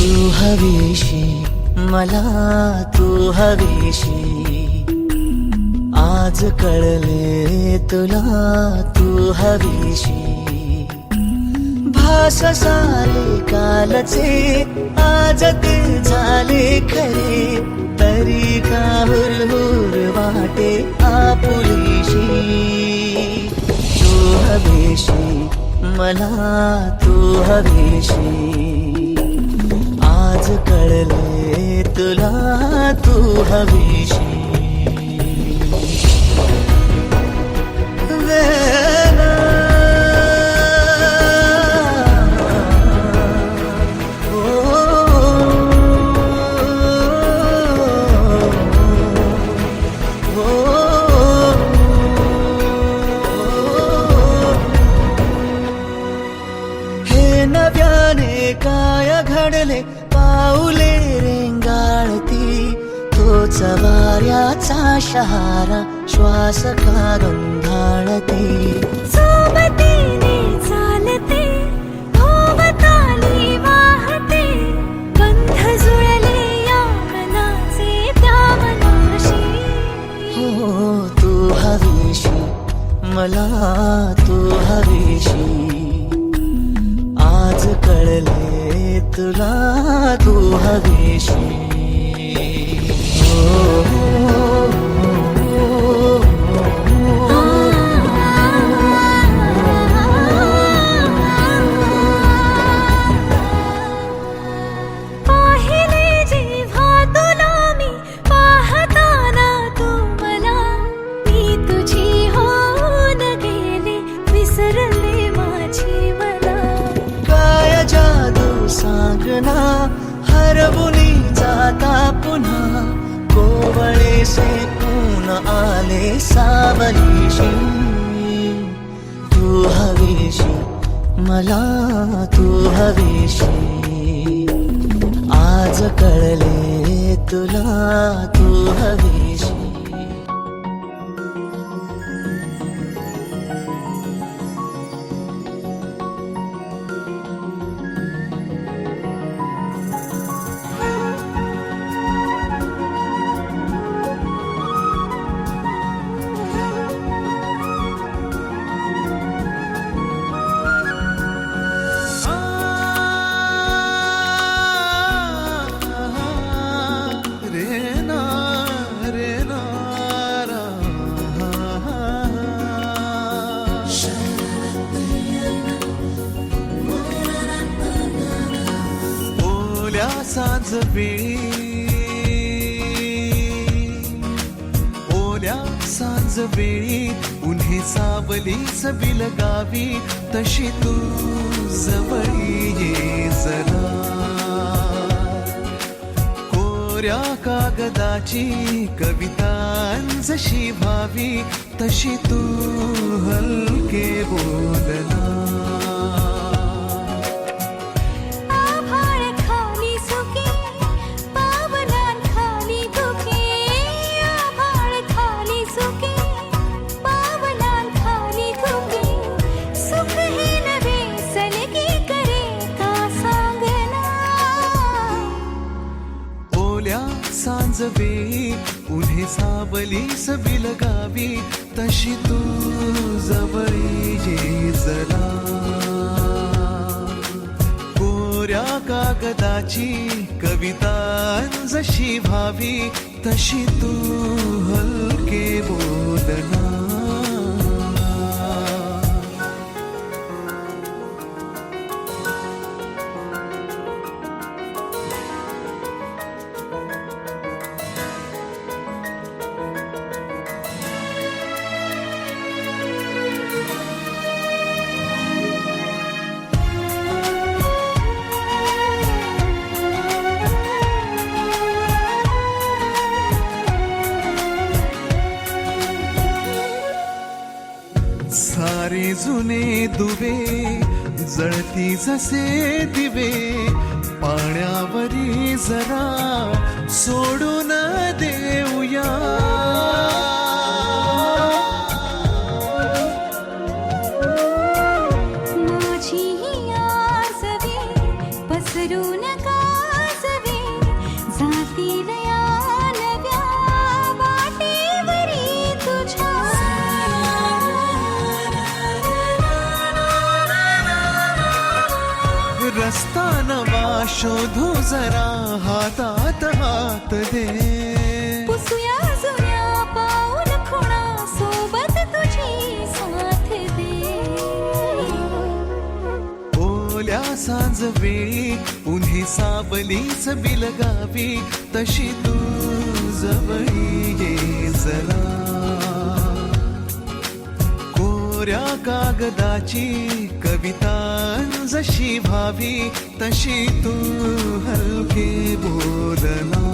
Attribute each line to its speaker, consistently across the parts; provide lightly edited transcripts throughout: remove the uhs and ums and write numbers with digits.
Speaker 1: हवीशी मला तू हवीशी आज कळले तुला तू हवीशी भास सारे कालचे आज ते झाले खरे तरी का हुरहुर वाटे आपुलीशी तू हवीशी मला तू हवीशी आज कळले तुला तू हवीशी हे नव्याने काय घडले पाऊले रेंगाळती तोच वाऱ्याचा शहारा श्वास का गंधाळते
Speaker 2: सोबतीने चालते भोवताली वाहते गंध जुळले या मनाचे त्या मनाशी
Speaker 1: हो तू हवीशी मला तू हवीशी आज कळले तुला तू हवीशी
Speaker 2: पाहिले जेव्हा तुला मी पाहताना तू मला मी तुझी होऊन गेले विसरले माझी मला
Speaker 1: काय जादू सांगना हरवुनी जाता पुन्हा कोवळे से ऊन आले सावलीशी तू हवीशी मला तू हवीशी आज कळले तुला तू हवीशी सांज वेळी ओल्या सांज वेळी उन्हे सावलीच बिलगावी तशी तू जवळी ये जरा कोऱ्या कागदाची कविता जशी व्हावी तशी तू हलके बोलना सांज वेळी उन्हे सावलीस बिलगावी तशी तू जवळी ये जरा कोऱ्या कागदाची कविता जशी व्हावी तशी तू हलके बोलना सारे जुने दुवे जळती जसे दिवे पाण्यावरी जरा सोडून देऊया
Speaker 2: माझी आसवे पसरू नका
Speaker 1: रस्ता नवा शोधू जरा, हातात हात दे.
Speaker 2: पुसूया जुन्या पाऊल खुणा, सोबत तुझी साथ दे.
Speaker 1: ओल्या सांज वेळी उन्ही सावलीच बिलगावी, तशी तू जवळी ये जरा. कोऱ्या कागदाची कविता जशी भावी, तशी तू हलके बोलना.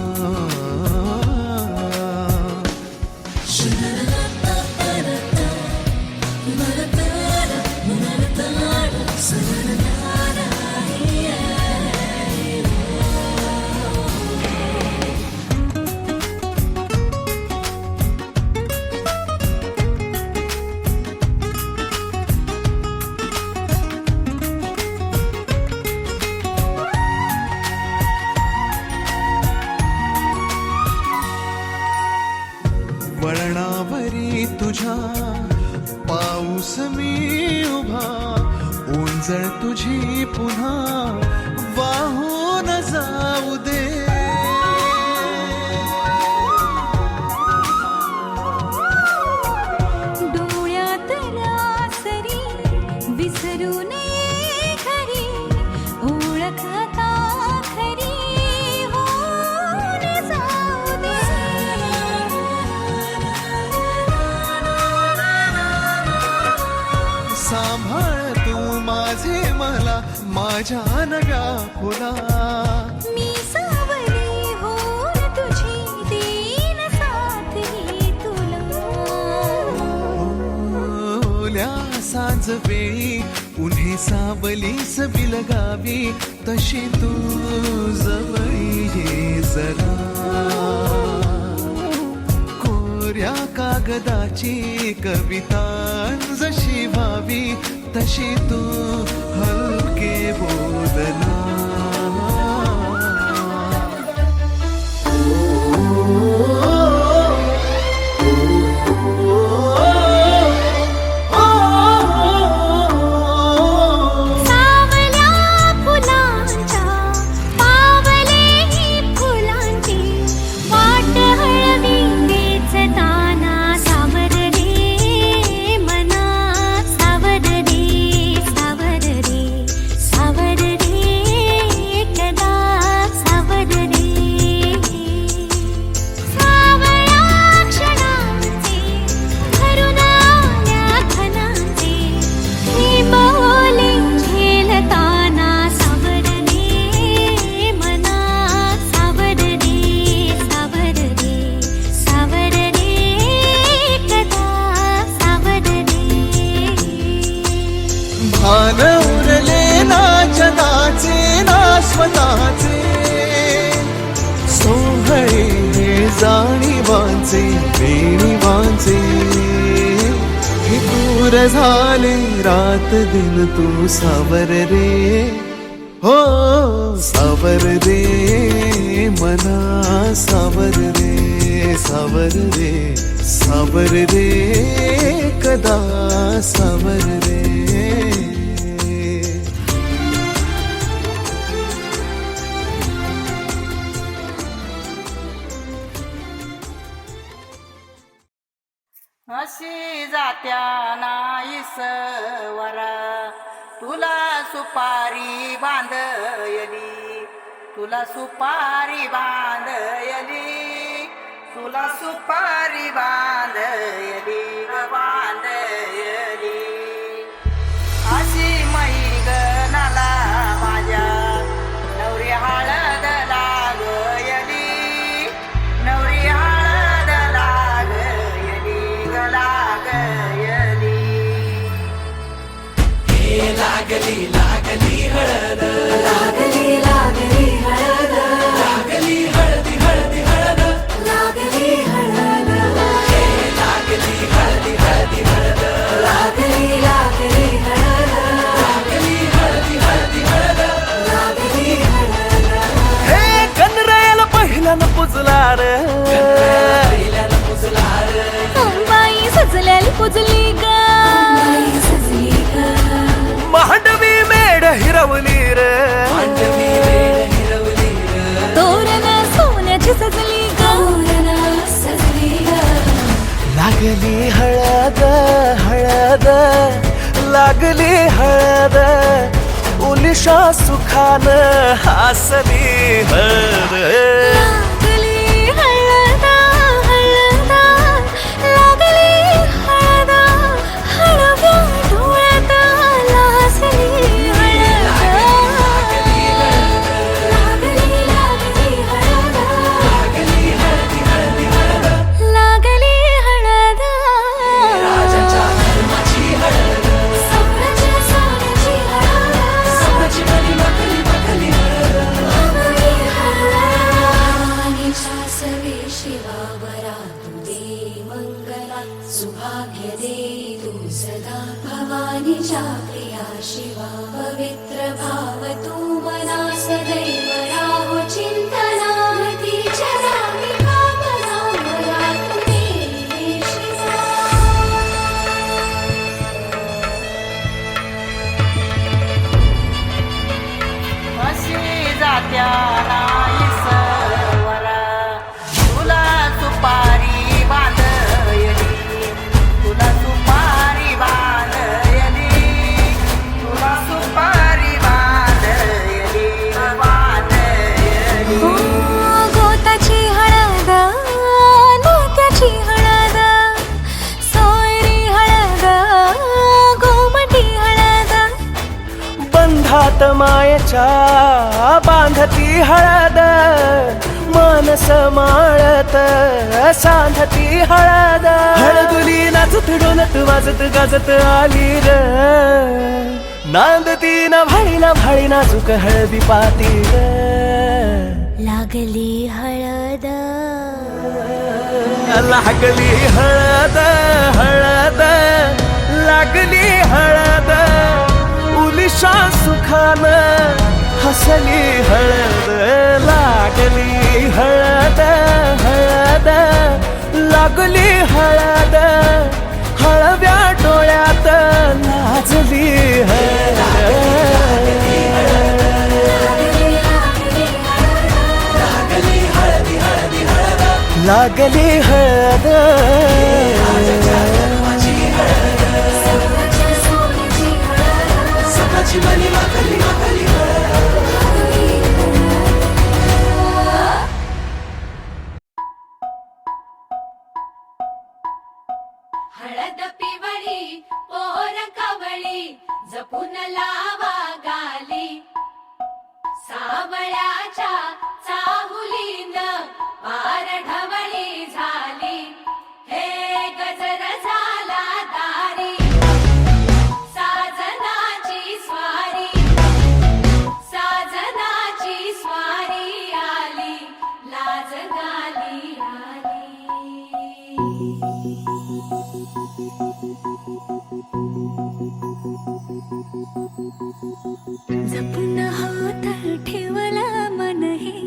Speaker 1: वळणावरी तुझ्या पाऊस मी उभा, ओंजळ तुझी पुन्हा वाहून जाऊ दे.
Speaker 2: डोळ्यातल्या सरी विसरू नये खरी, ओळखता खरी होऊन जाऊ दे.
Speaker 1: सांभाळ तू माझे मला माझ्या नव्या फुला.
Speaker 2: मी सावली होऊन तुझी देईन साथ ही तुला.
Speaker 1: ओल्या सांज वेळी उन्ही सावलीच बिलगावी, तशी तू जवळी ये जरा. कोऱ्या कागदाची कविता जशी भावी, तशी तू हलके बोलना.
Speaker 2: सावल्या फुलांच्या पावलेही फुलांची वाट हळवी वेचताना, सावर रे मना सावर रे, सावर रे, सावर रे कदा सावर रे. सावळ्या क्षणांचे भरून आल्या घनांचे, ही बोले झेलताना, सावर रे मना सावर रे, सावर रे, सावर रे कदा सावर रे.
Speaker 1: भान उरले ना जगाचे ना स्वतःचे, सोहळे जाणीवांचे बेणीवांचे. हे दूर झाले रात दिन तू सावर रे, हो सावर रे मना सावर रे, सावर रे, सावर रे कदा सावर रे.
Speaker 3: अशी जात्या नाईस वरा, तुला सुपारी बांधयली, तुला सुपारी बांधयली, तुला सुपारी बांधयली ग बांधयली. अशी मैगनाला माझ्या नवरी हळद लागयली, नवरी हळद लागयली ग लागयली.
Speaker 4: हे लागली लागली हळद,
Speaker 2: लागली लागली हळद,
Speaker 4: लागली हळदी हळदी हळद,
Speaker 2: लागली हळद.
Speaker 4: हे लागली हळदी हळदी
Speaker 1: हळद उलिशा सुखान हसली हळद
Speaker 2: लागली हळदा हळदा लागली हळदा हळव्या डोळ्यात लाजली हळद लागली हळदा लागली हळदा
Speaker 4: राजाच्या धर्माची हळद
Speaker 2: सौराच्या सोन्याची हळद
Speaker 4: सौराची मनी मखली मखली हळद
Speaker 2: भवानीच्या सवे शिवावरा तू दे मंगला सुभाग्य दे तू सदा भवानीच्या प्रिया शिवा पवित्र भाव तू मना सदैव राहो चिंतना तीच्या नामी कामना मला तू दे शिवा
Speaker 3: अशी जात्या नाईसवरा तुला सुपारी बांधयली तुला सुपारी बांधयली तुला सुपारी बांधयली बांधयली
Speaker 2: गोताची हळद मोत्याची हळद सोयरी हळद गोमटी हळद
Speaker 1: बंधात मायेच्या बांधती हळद मानस माळत सांधती हळद हळदुली नाचत डोलत वाजत गाजत आली र नांदती ना भाळी नाजूक हळदी पाती र
Speaker 2: लागली हळद
Speaker 1: लागली हळद हळद लागली हळद उलिशा सुखान हसली हळद लागली हळद हळद लागली हळद हळव्या डोळ्यात लाजली हळद
Speaker 4: लागली हळदी हळदी हळद
Speaker 1: लागली हळद
Speaker 4: धर्माची हळद
Speaker 2: सौराच्या सोन्याची हळद
Speaker 4: सौराची मनी मखली मखली हळद
Speaker 2: हळद पिवळी पोर कवळी जपून लावा गाली सावळ्याच्या चाहुलीन पार ढवळी झाली हे गजर झाला दारी साजनाची स्वारी आली लाज गाली आली जपून हात ठेवला मन हे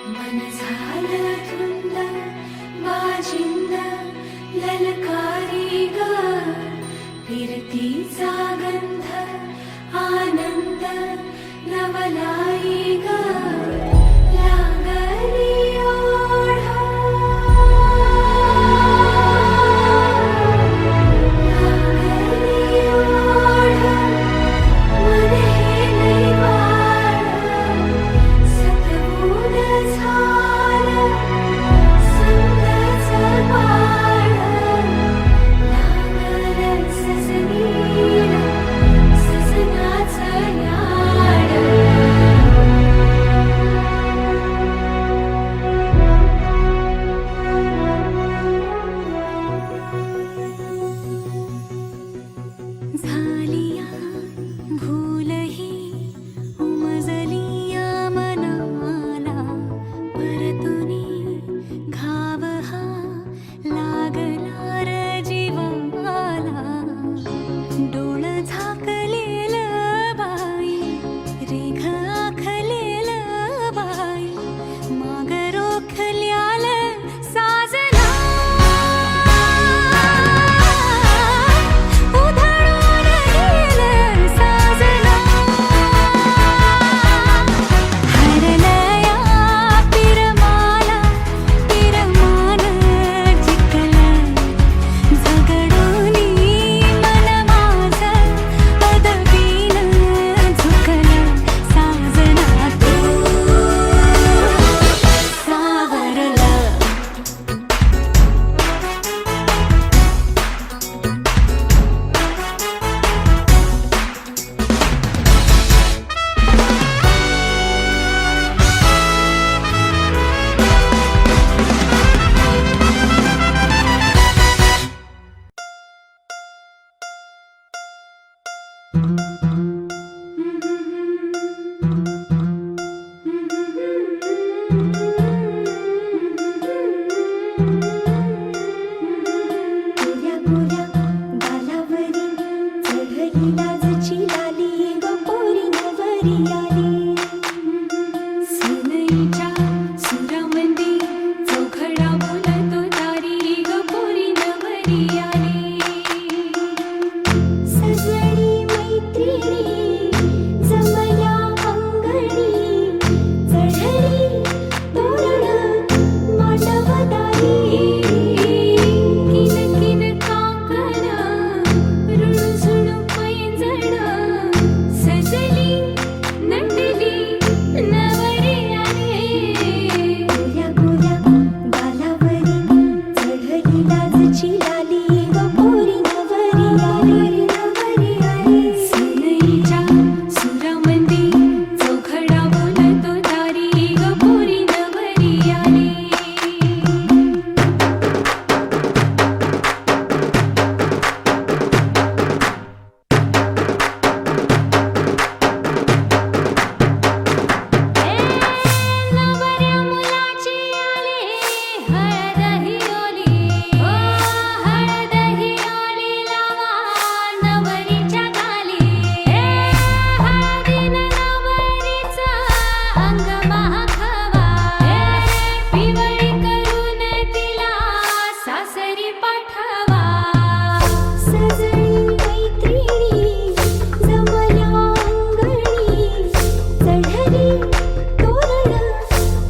Speaker 2: मन झालं धुंद बाजिंद ललकारी ग फिरतीचा गंध आनंद नवलाई ग लागली ओढा लागली ओढा मन हे निर्वाळ सतबूड झालं समजाचं बाळ लागलं सजनीला सजनाचं याड झालिया भूलही उमजलिया मनाला परतुनी घाव हा लागला र जीवाला डोळ झाकलेल बाई रेघ आखलेल बाई माग रोखल्याल साजना उधळून गेलं साजना हरलया पिरमाला पिरमान जिंकलं झगडूनी मन माझं पदवीनं झुकलं साजना तू सावरलं गोऱ्या गोऱ्या गालावरी चढली लाजची लाली ग पोरी नवरी आली सनईच्या सुरामंदी चौघडा बोलतो दारी ग पोरी नवरी आली सजनी मैत्रिणी जमल्या अंगणी चढली तोरण मांडवदारी किन किन काकण रुणझुण पैंजण सजली नटली नवरी आली गोऱ्या गोऱ्या गालावरी चढली लाजची लाली ग पोरी नवरी आली नवरी आली सनईच्या सुरामंदी चौघडा बोलतो दारी ग पोरी नवरी आली नवऱ्या मुलाची आली हळदही ओली ओ हळदही ओली लावा नवरीच्या गाली हळदीनं नवरीचं अंग महाखवा पिवळी करून तिला सासरी पाठवा सजनी मैत्रिणी जमल्या अंगणी चढली तोरण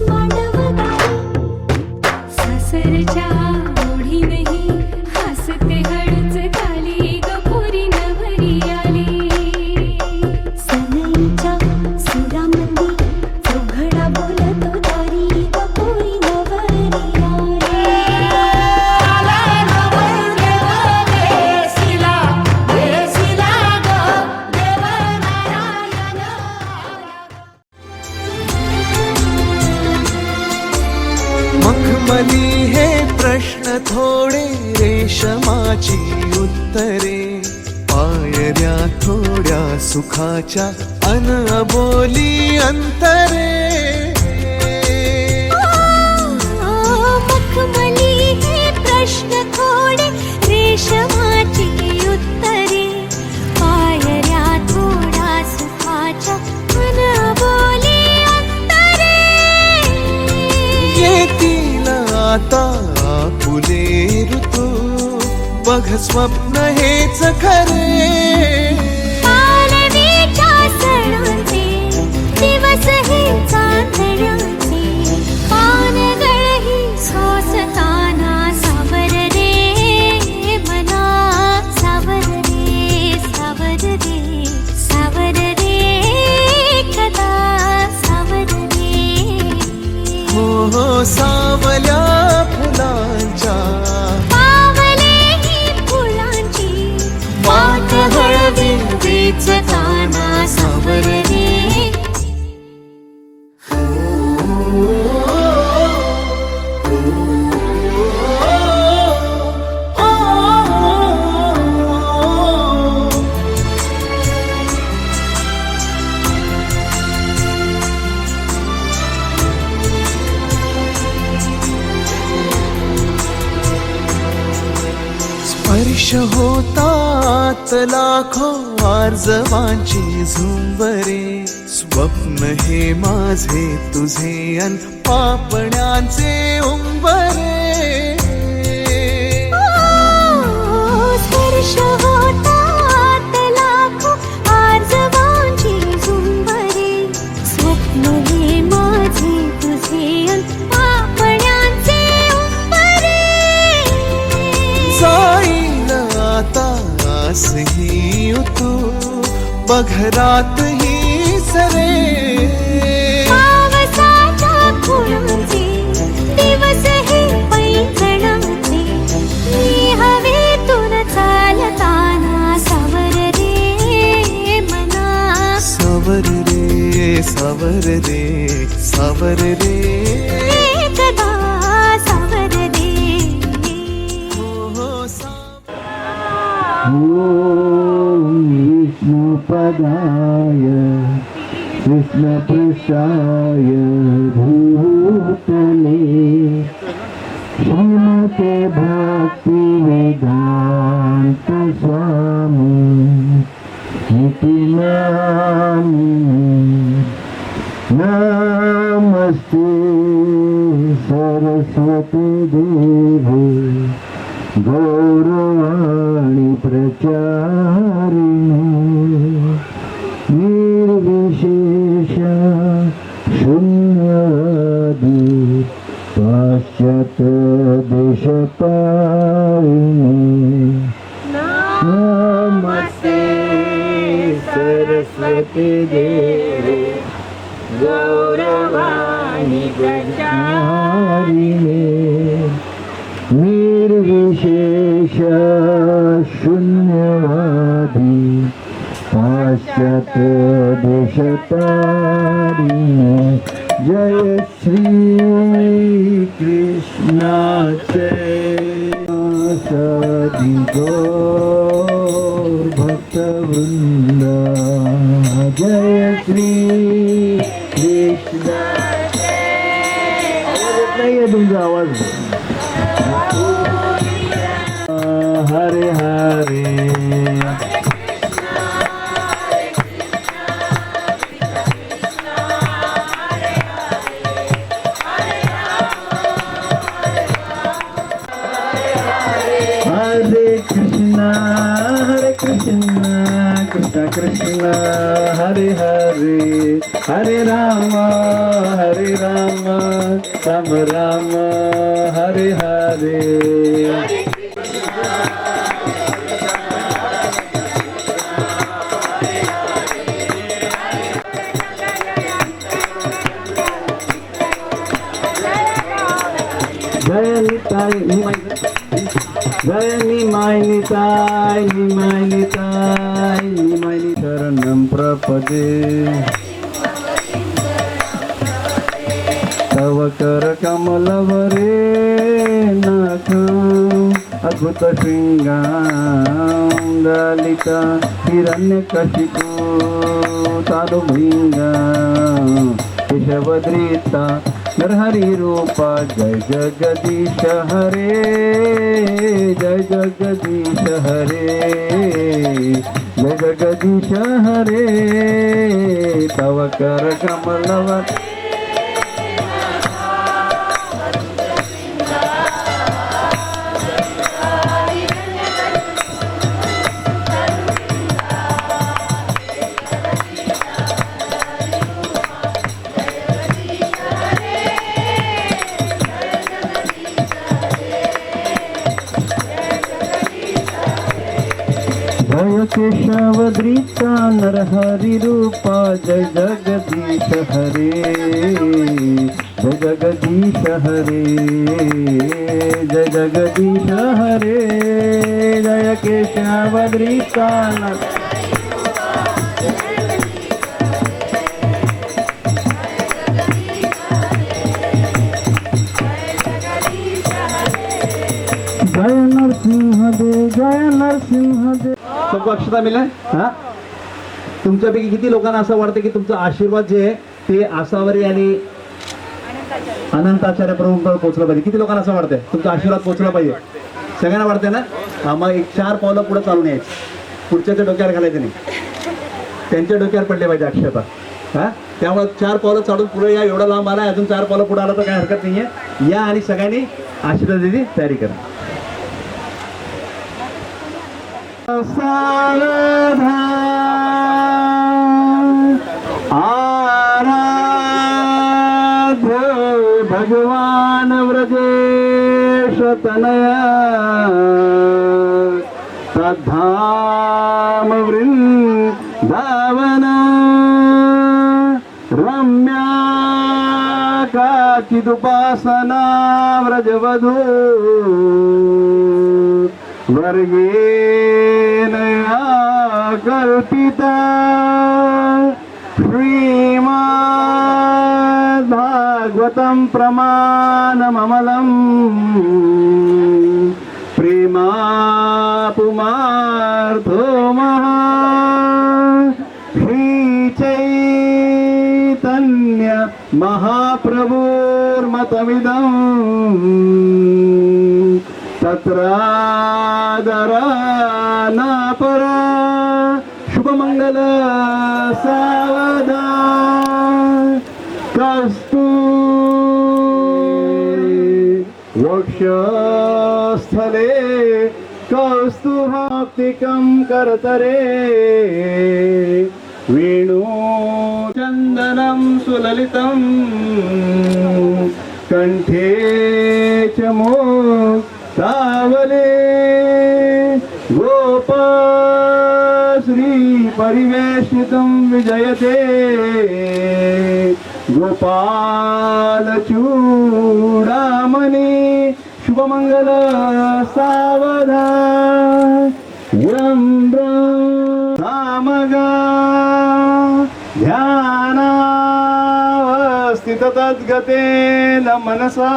Speaker 2: मांडवदारी सासरच्या ओढीनही हसते हळूच खाली ग पोरी नवरी आली सनईच्या सुरामंदी चौघडा बोलतो दारी ग पोरी नवरी
Speaker 1: मखमली हे प्रश्न थोडे रेशमाची उत्तरे पायऱ्या थोड्या सुखाच्या अनबोली अंतरे
Speaker 2: मखमली हे प्रश्न थोडे रेशमाची उत्तरे पायऱ्या थोडा सुखाच्या अनबोली अंतरे
Speaker 1: येतील आता फुले ऋतू बघ स्वप्न हेच खरे
Speaker 2: पालवीच्या सणाचे दिवस हे चांदण्याचे पानगळही सोसताना सावर रे मना सावर रे सावर रे सावर रे कदा सावर रे
Speaker 1: हो सावल्या फुलांच्या
Speaker 2: पावलेही फुलांची
Speaker 1: वाट हळवी वेचताना सावर रे स्पर्श होतात लाखो आर्जवांची झुंबरे स्वप्न हे माझे तुझे अन पापण्यांचे उंबरे
Speaker 2: स्पर्श होतात लाखो आर्जवांची झुंबरे स्वप्न हे माझे तुझे अन पापण्यांचे उंबरे
Speaker 1: जाईल आता आसही तू बघरात ही सरे
Speaker 2: पावसाच्या फुलांचे दिवस हे पैंजणाचे मी हवेतून चालताना सावर रे मना
Speaker 1: सावर रे सावर रे सावर रे
Speaker 2: एकदा सावर रे
Speaker 1: हो
Speaker 5: विष्णुपदाय कृष्णपृष्ठाय भूतले श्रीमते भक्ति वेदांत स्वामी इति नामिने नमस्ते सरस्वती देवी गौरवाणी प्रचारिणी निर्विशेष शून्यवादी पाश्चात्य देशपालिनी नमस्ते सरस्वती देवी गौरवाणी प्रचारिणी निर्विशेष शून्यवादी पाश्चात्य देशतारिणी जय श्री कृष्ण सदि गौर भक्तवृंद जय श्री कृष्ण नहीं है तुमचा आवाज हरे हरे हरे कृष्णा कृष्णा कृष्णा हरे हरे हरे राम राम राम हरे हरे जय निताय निमाय शरणं प्रपदे तव कर कमलवरे नाथ अद्भुत शृंगालिता हिरण्यकशिपु तालुभृंगा केशवद्रिता नरहरि रूपा जय जगदीश हरे जय जगदीश हरे जय जगदीश हरे तव कर कमलवरे केशवद्रिता नरहरि रूपा जय जगदीश हरे जय जगदीश हरे जय जगदीश हरे जय केशवद्रिता जय नरसिंह देव जय नरसिंह देव. सबको अक्षता मिळाल्या. हा, तुमच्यापैकी किती लोकांना असं वाटतं की तुमचा आशीर्वाद जे आहे ते आसावरी आणि अनंताचार्यापर्यंत पोहोचलं पाहिजे? किती लोकांना असं वाटतंय तुमचा आशीर्वाद पोहोचला पाहिजे? सगळ्यांना वाटतंय ना? हा, मग एक 4 पावलं पुढे चालून यायचं, पुढच्याच्या डोक्यावर घालायचं नाही, त्यांच्या डोक्यावर पडले पाहिजे अक्षता. हा, त्यामुळे 4 पावलं चालून पुढे या. एवढा लांब आला, अजून 4 पावलं पुढे आला तर काही हरकत नाहीये. या आणि सगळ्यांनी आशीर्वादाची तयारी करा. आराध्य भगवान व्रजेश तनया तद्धाम वृंदावन रम्या काचिदुपासना व्रजवधू वर्गेण कल्पिता श्रीमद्भागवतं प्रमाणममलम् प्रेमापुमार्थो महा श्रीचैतन्य महाप्रभुर्मतमिदम् तत्रादरा न परा शुभमंगल सावधान कस्तूरी वक्षस्थले कौस्तुभाप्तिकं करतरे वेणुचन्दनं सुललितं कंठे च मुक्तावले गोपश्री परिवेशितं विजयते गोपालचूडामणि शुभमंगल सावधान यं सामगा ध्यानावस्थित तद्गतेन मनसा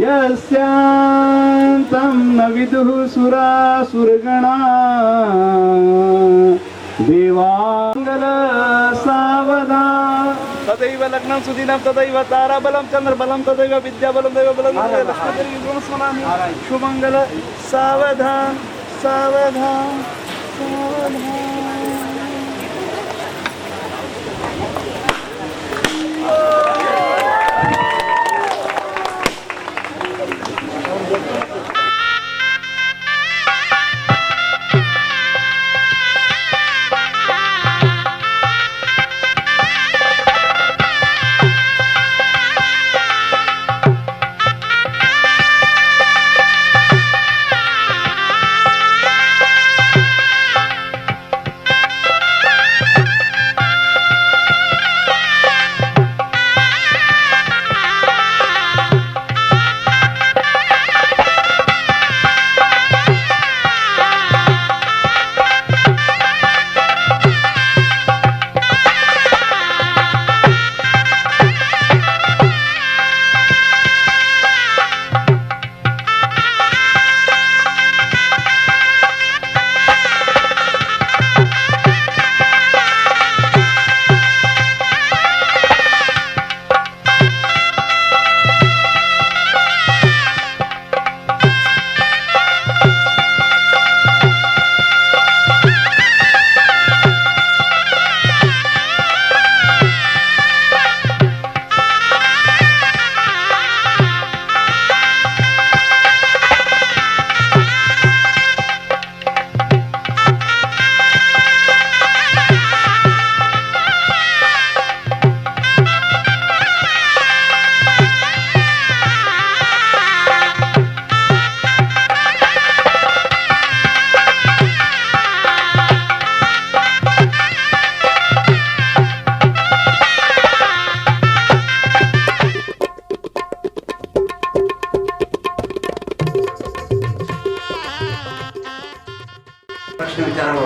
Speaker 5: यस्यान्तं न विदुः सुरासुरगणा देवांगल सावधान तदैव लग्नं सुदिनं तदैव ताराबलं चंद्रबलं तदैव विद्याबलं दैवबलं लक्ष्मीदेवी शुभमंगल सावधान सावधान सावधान.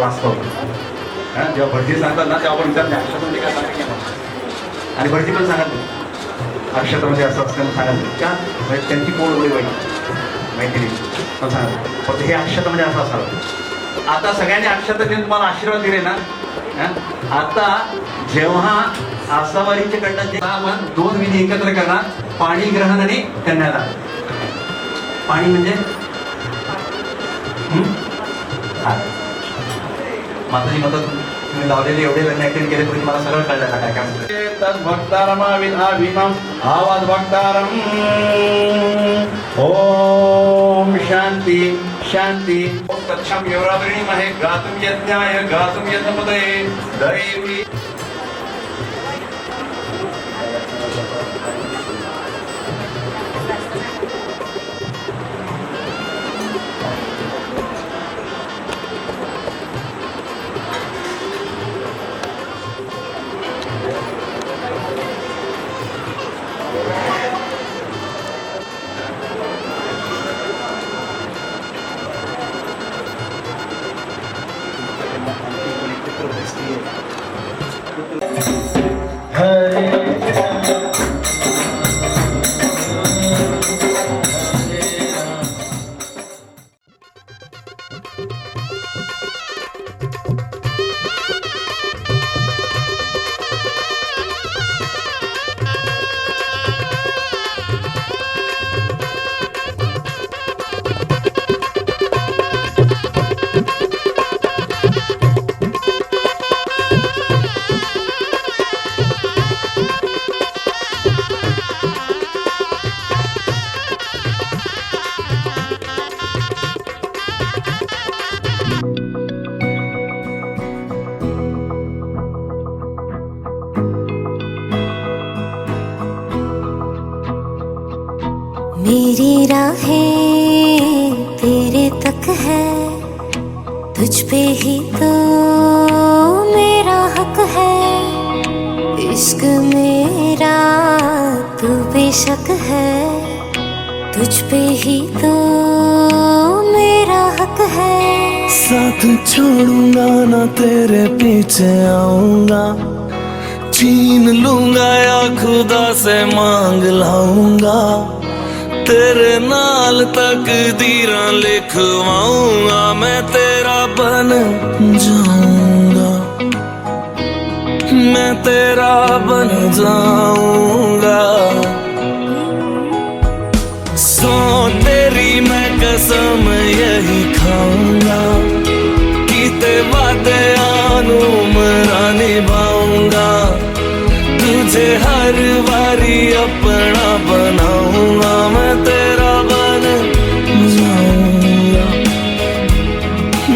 Speaker 5: वाचतो. जेव्हा भटजी सांगतात ना तेव्हा आपण विचार नाही अक्षता म्हणजे काय सांगितलं आणि भटजी पण सांगत नाही अक्षता म्हणजे असं असतं सांगत नाही का म्हणजे त्यांची कोण एवढी वाईट मैत्री पण सांगत पण हे अक्षता म्हणजे असं असावं. आता सगळ्यांनी अक्षता देऊन तुम्हाला आशीर्वाद दिले ना. आता जेव्हा आसावारीचे कडनं आपण 2 विधी एकत्र करणार, पाणी ग्रहण आणि कन्यादान. पाणी म्हणजे माताजी म्हणतात तुम्ही लावलेले एवढे लग्न ऍक्टिव्ह केले तरी मला सगळं कळलं का काय काय म्हणतात. तद्भक्तारमाविधाभिमाम आवाज भक्तारम. ओम शांती शांती. ओम तच्छम यवरावृणी महे गातुम यज्ञाय गातुम यज्ञपदये दैवी.
Speaker 2: मेरी राहें तेरे तक है, तुझ पे ही तो मेरा हक है. इश्क मेरा तू बेशक है, तुझ पे ही तो मेरा हक है.
Speaker 6: साथ छोड़ूंगा ना तेरे पीछे आऊंगा, छीन लूंगा या खुदा से मांग लाऊंगा. तेरे नाल तकदीरां लिखवाऊंगा, मैं तेरा बन जाऊंगा, मैं तेरा बन जाऊंगा. सो तेरी मैं कसम यही खाऊंगा, कीते वादे आनू मरा निभाऊंगा. तुझे हर बारी अपना बनाऊंगा, मैं तेरा बन जाऊंगा,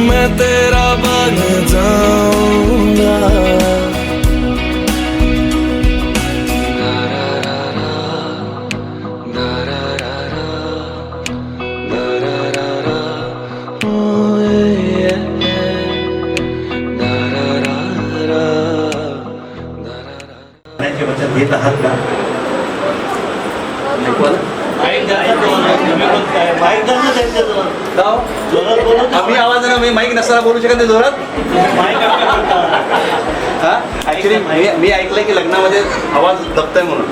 Speaker 6: मैं तेरा बन जाऊंगा.
Speaker 5: वचन देत आहात का? आम्ही आवाजानं मी माईक नसताना बोलू शकत नाही जोरात. ऍक्च्युली मी ऐकलंय की लग्नामध्ये आवाज दबतोय म्हणून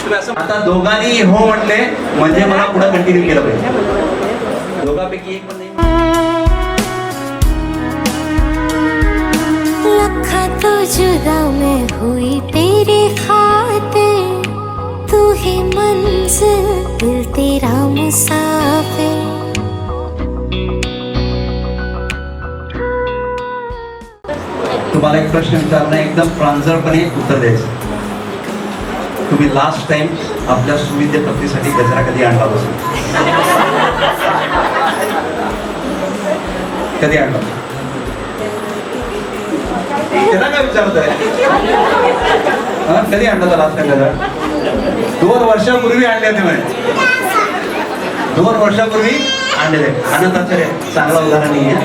Speaker 5: तुम्ही असं आता दोघांनी हो म्हटले म्हणजे मला पुढे कंटिन्यू केलं पाहिजे. दोघांपैकी एक पण नाही.
Speaker 2: लखा तो जुदा मैं हुई तेरे खातिर, तू ही मंजिल दिल तेरा मुसाफिर.
Speaker 5: तुम्हाला एक प्रश्न विचारला, एकदम प्रांजळपणे उत्तर द्यायचं. तुम्ही लास्ट टाइम आपल्या सुविद्य पत्नीसाठी गजरा कधी आणला बसून? कधी आणला? त्याला काय विचारत आहे? कधी आणला होता लास्ट टाइम गजरा? 2 वर्षापूर्वी आणले होते म्हणे. 2 वर्षापूर्वी आणलेले. आनंदाचे चांगला उदाहरण नाही आहे.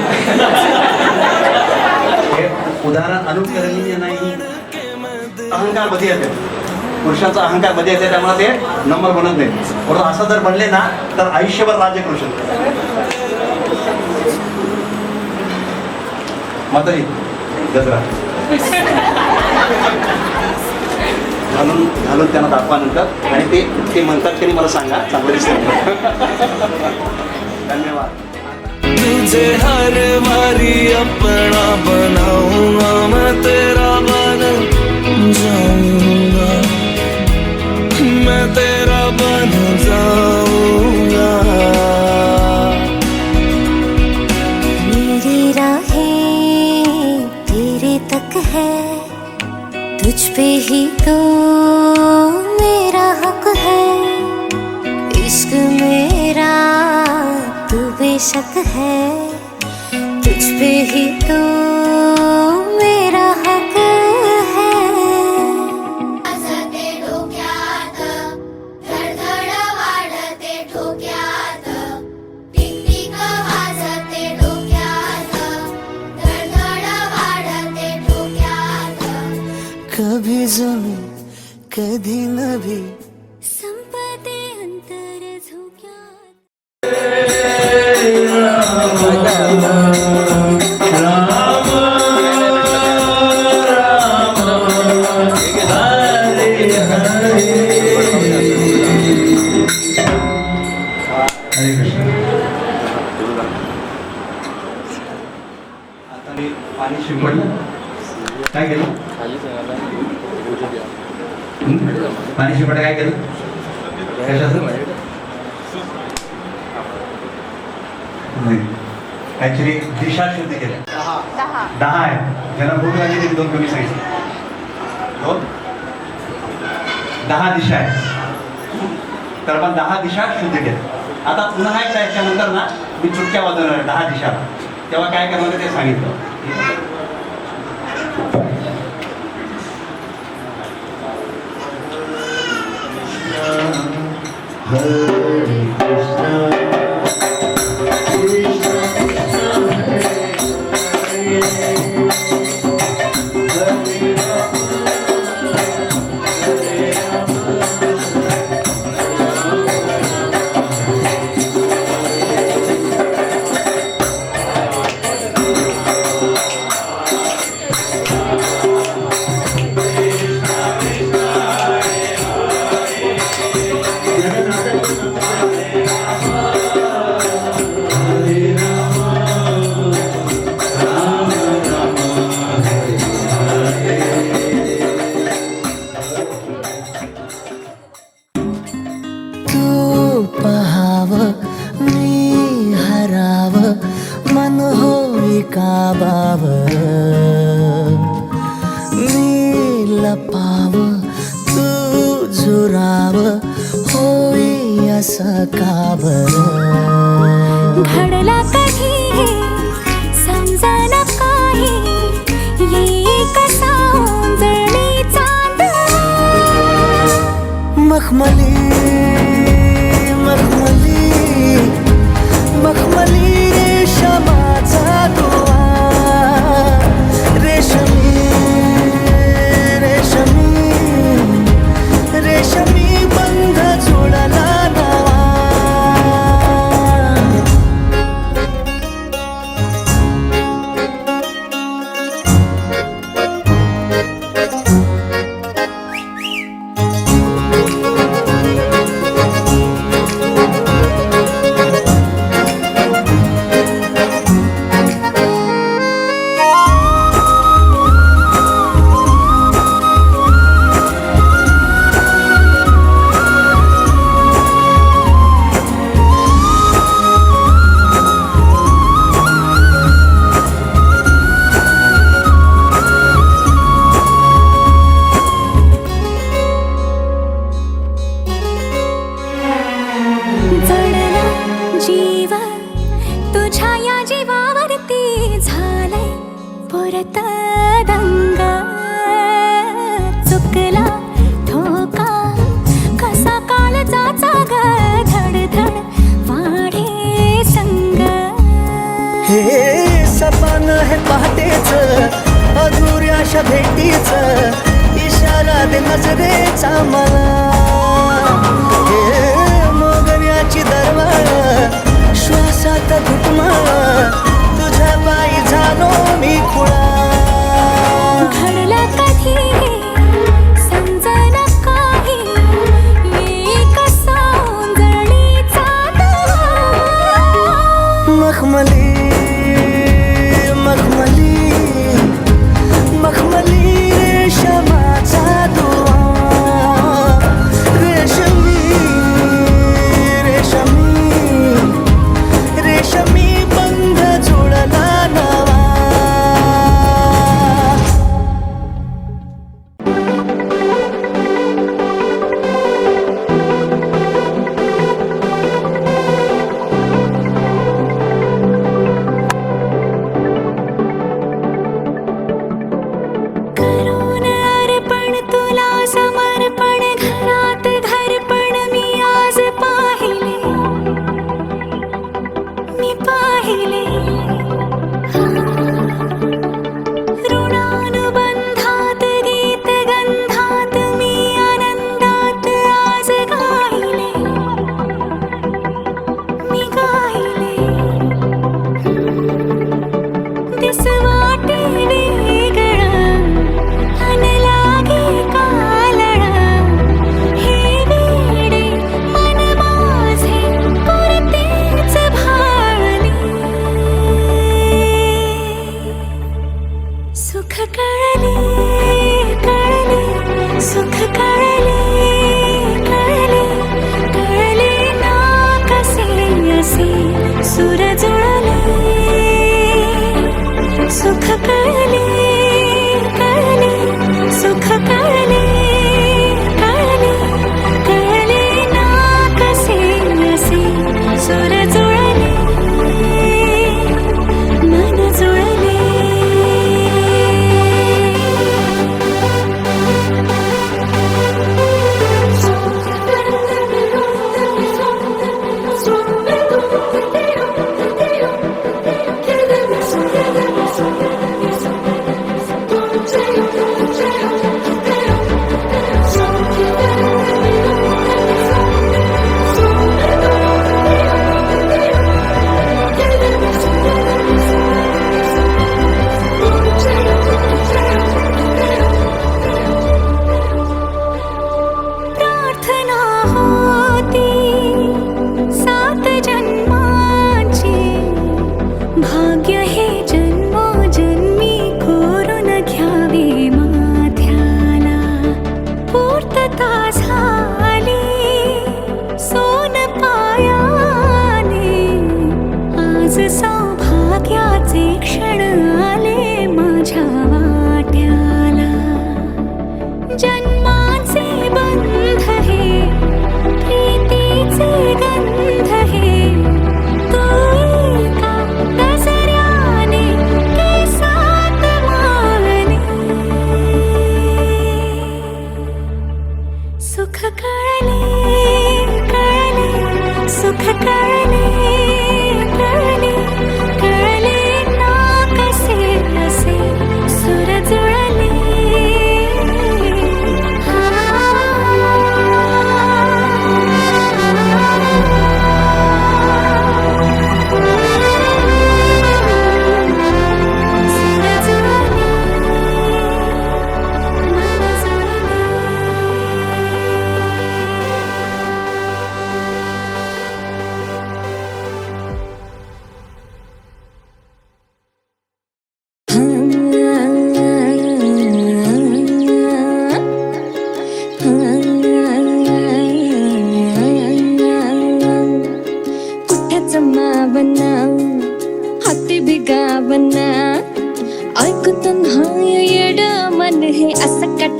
Speaker 5: उदाहरण अनुकरणीय नाही, अहंकार मध्ये येते. पुरुषाचा अहंकार मध्ये येते, त्यामुळे ते नंबर बनत नाही. परंतु असं जर बनले ना तर आयुष्यभर राज्य करू शकतो. माताजी गजरा घालून त्यांना दाखवा नंतर आणि ते म्हणतात तरी मला सांगा चांगलं दिसतं. धन्यवाद.
Speaker 6: तुझे हर बारी अपना बनाऊंगा मैं तेरा बन जाऊंगा मैं तेरा बन जाऊंगा
Speaker 2: मेरी राहें तेरे तक है तुझ पे ही तो मेरा हक है इश्क मेरा तू बेशक है तुझ पे ही तो मेरा हक है
Speaker 7: वाजते डोक्यात धडधड वाढते ठोक्यात टिकटिक वाजते डोक्यात धडधड वाढते ठोक्यात
Speaker 6: कभी जमी कधी नभी
Speaker 2: संपते अंतर झोक्यात
Speaker 5: हरे कृष्ण. आता मी पाणी शिंपडलं काय केलं पाणी शिंपडलं काय केलं कशाचं नाही ऍक्च्युली दिशा शुद्ध केल्या 10 आहे ज्यांना भूक लागली तरी 2 कमी सांगितलं 2 10 दिशा आहे तर आपण 10 दिशा शुद्ध केल्या. आता पुन्हा एकदा याच्यानंतर ना मी चुटक्या वाजवणार 10 दिशा तेव्हा काय करणार ते सांगितलं. हरे कृष्ण
Speaker 6: काबाव मी लपाव तू झुराव होई असं काबर
Speaker 2: घडला कधी हे समजना काही ये कसा ओंजळी चांद
Speaker 6: मखमली मखमली मखमली रेशमाचा दुआ रेशमी रेशमी रेशमी बंध जुळला नवा
Speaker 2: जीव तुझ्या या जीवावरती झालंय परत दंग चुकला धोका कसा काळजाचा ग धडधड वाढे संग
Speaker 6: हे सपन है पहाटेच अधुऱ्याशा भेटीच इशारा दे नजरेचा मला हे मोगऱ्याची दरवाळ श्वासात घुटमाळ तुझ्या पायी झालो मी खुळ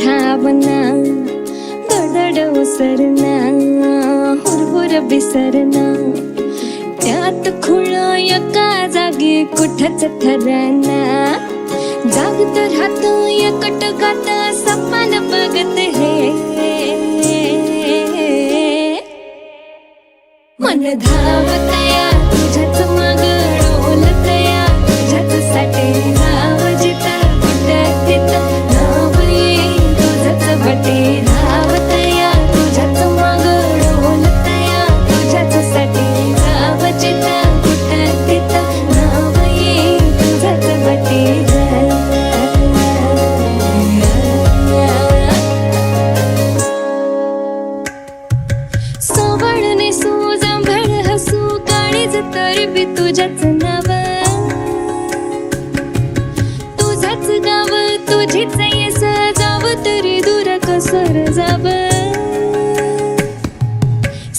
Speaker 2: धावना दडदड ओसरना हुरहुर बिसरना त्यात खुळ एका जागी कुठच ठरना जागत राहतो एकट गात सपन बघत हे मन धावतया तुझ्याच माग डोलतया तुझ्याच साठी नाव जिता कुठं तिथं नाव येईल तुझंच बटे धावतया तुझ्याच माग डोलतया तुझ्याच साठी नाव जिता कुठं तिथं नाव येईल तुझंच बटे सवळणे सुजांभळ हसू काळीज तरी बी तुझ्याच नाव तुझाच गाव तुझीच येस जाव तरी दूर कसर जाव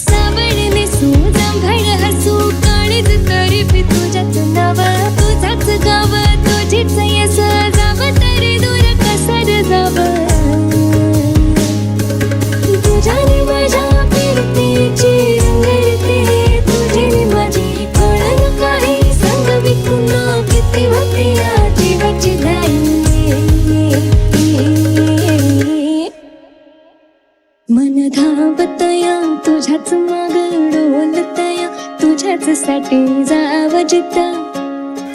Speaker 2: सवळणे सुजांभळ हसू काळीज तरी बी तुझ्याच नाव तुझाच गाव तुझीच येस जाव तरी दूर कसर जाव तुझ्याने माझ्या फिरतेची रंगरते तुझी माझी कळण काही संग विकून किती होते या जीवाची घाई मन धावतया तुझ्याच माग डोलतया तुझ्याच साठी जाव जिथं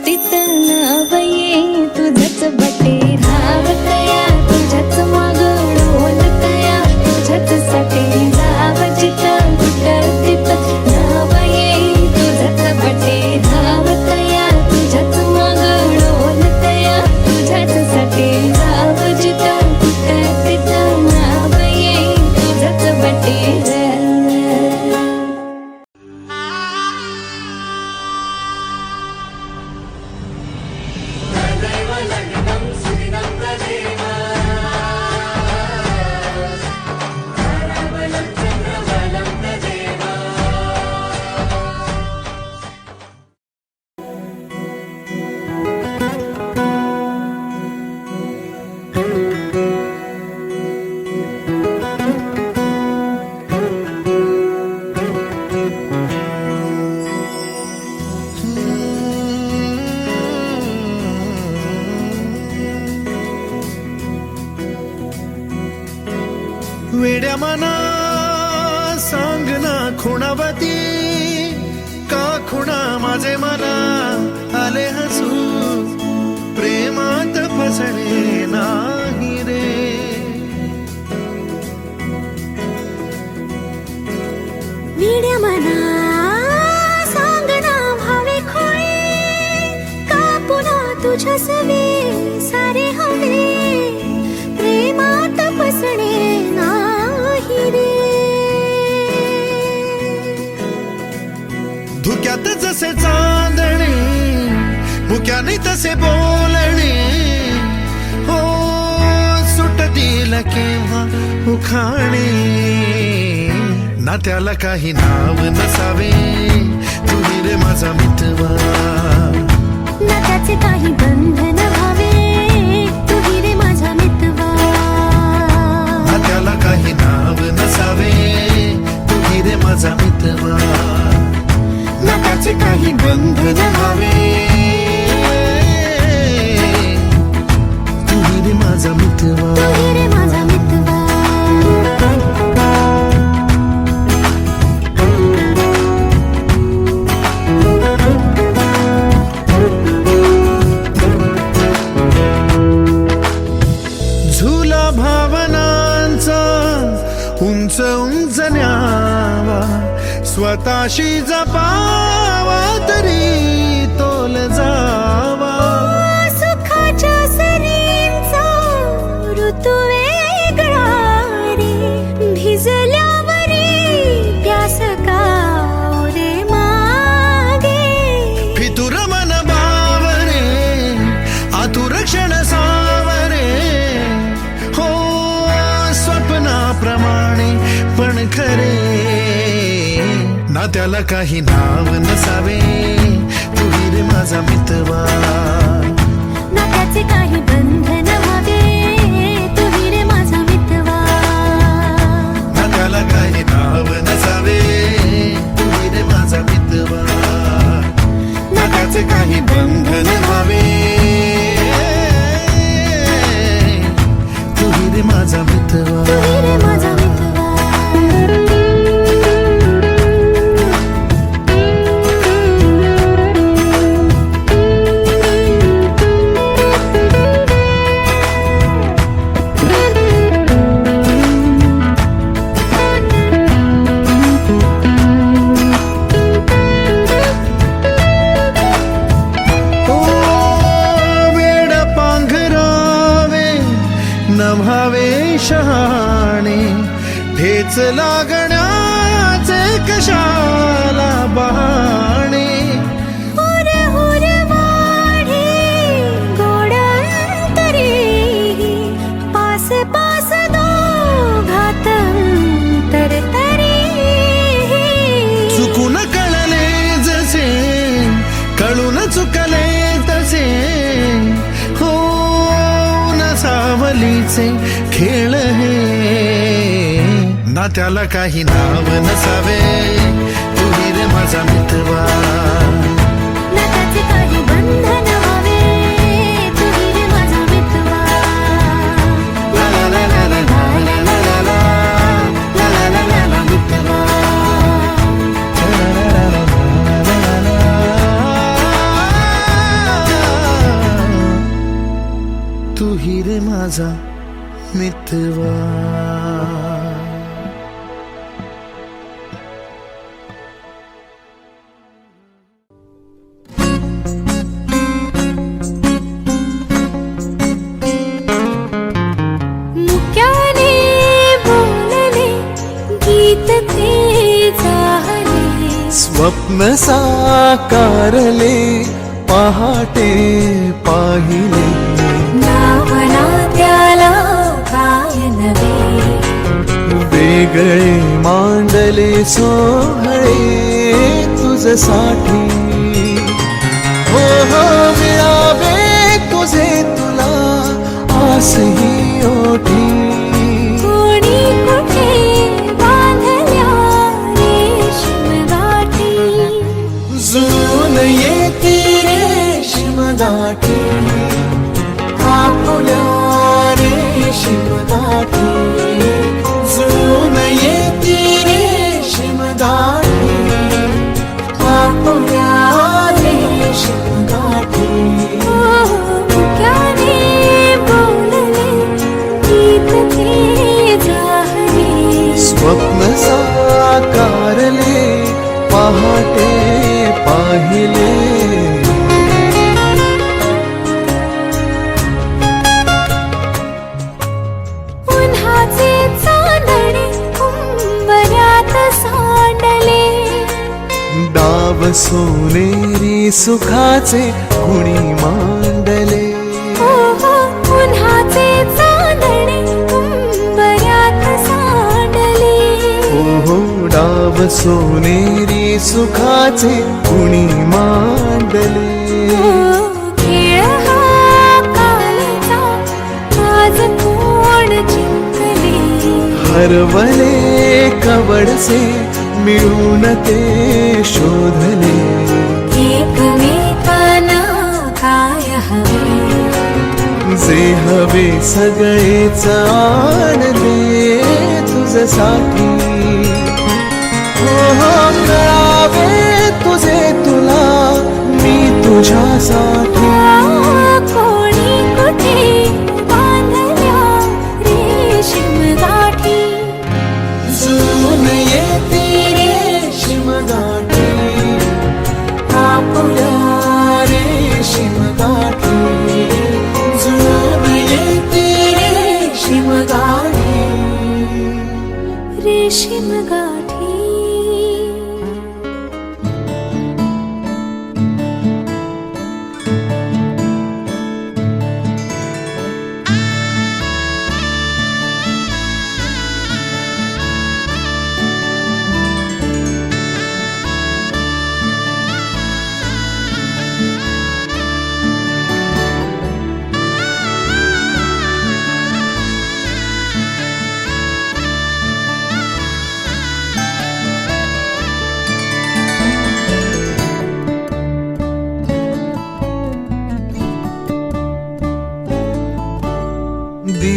Speaker 2: तिथं नाव ये तुझंच बटे धावतया तुझ्याच माग डोलतया तुझ्याच साठी जाव जिथं कुठं तिथं नाव ये तुझंच बटे धावतया तुझ्याच माग डोलतया तुझ्याच साठी जाव जिथं कुठं तिथं नाव ये तुझंच बटे
Speaker 1: वेड्या मना सांग ना खुणावती का खुणा माझे मना आले हसू प्रेमात फसणे नाही रे
Speaker 2: वेड्या मना सांग ना भावे खोळे का पुन्हा तुझ्या सवे सारे हवे प्रेमात फसणे नाही रे
Speaker 1: धुक्यात जसे चांदणे मुक्याने तसे बोलणे हो सुटतील केव्हा उखाणे ना त्याला काही नाव नसावे तुही रे माझा मितवा
Speaker 2: ना त्याचे काही बंधन व्हावे तुही रे माझा मितवा
Speaker 1: ना त्याला काही नाव नसावे तुही रे माझा मितवा ना त्याचे काही बंधन व्हावे तुही रे माझा मितवा
Speaker 2: तुही रे माझा मितवा
Speaker 1: झुला भावनांचा उंच उंच न्यावा स्वतःशी जपावा तरी तोल जावा
Speaker 2: सुखाच्या सरींचा ऋतू वेगळा रे भिजल्यावरी प्यास का रे मागे
Speaker 1: फितुर मन बावरे आतुर क्षण सावरे हो स्वप्नाप्रमाणे पण खरे ना त्याला काही नाव नसावे तुही रे माझा मितवा
Speaker 2: ना त्याचे काही बंधन व्हावे तुही रे माझा
Speaker 1: काही नाव नसावे तुही रे माझा मितवा नकाचे काही बंधन व्हावे तुही रे माझा मितवा नभावे शहाणे ठेच लागण्याचे कशाला बहाणे
Speaker 2: पास पास दोघात तरतरी
Speaker 1: चुकून कळले जसे कळून चुकले तसे हो सावलीचे खेळ हे ना त्याला काही नाव नसावे तुही रे माझा मितवा
Speaker 2: नकाचे काही बंधन व्हावे तुही रे माझा मितवा
Speaker 1: ला ला ला ला ला ला ला ला ला ला ला ला ला ला मितवा तुही रे माझा मितवा
Speaker 2: मुक्याने बोलले गीत ते झाले
Speaker 6: स्वप्न साकारले पहाटे पाहिले
Speaker 2: नावना त्याला काय नवे
Speaker 6: वेगळे मांडले सोहळे तुझसाठी हो हो मिळावे तुझे तुला आसही ओठी
Speaker 2: कोणी कुठे बांधल्या रेशीम गाठी
Speaker 6: जुळून येते रेशीम गाठी आपुल्या रेशीम गाठी जुळून येते रेशीम गाठी आपुल्या रेशीम गाठी
Speaker 2: मुक्याने बोलले गीत ते झाले
Speaker 6: स्वप्न साकारले पहाटे पाहिले
Speaker 2: उन्हाचे चांदणे उंबऱ्यात सांडले
Speaker 6: डाव सोनेरी सुखाचे कुणी मांडले
Speaker 2: उन्हाचे चांदणे उंबऱ्यात सांडले
Speaker 6: हो डाव सोनेरी सुखाचे कुणी मांडले
Speaker 2: खेळ हा कालचा आज कोण जिंकले
Speaker 6: हरवले कवडसे मिळून ते शोधले
Speaker 2: एकमेकांना काय हवे
Speaker 6: जे हवे सगळेच आणले तुझसाठी हो कळावे तुझे तुला मी तुझ्यासाठी
Speaker 2: कोणी कुठे बांधल्या रेशीम गाठी
Speaker 6: जुळून येते रेशीम गाठी आपुल्या रेशीम गाठी जुळून येते रेशीम गाठी
Speaker 2: रेशीम गाठी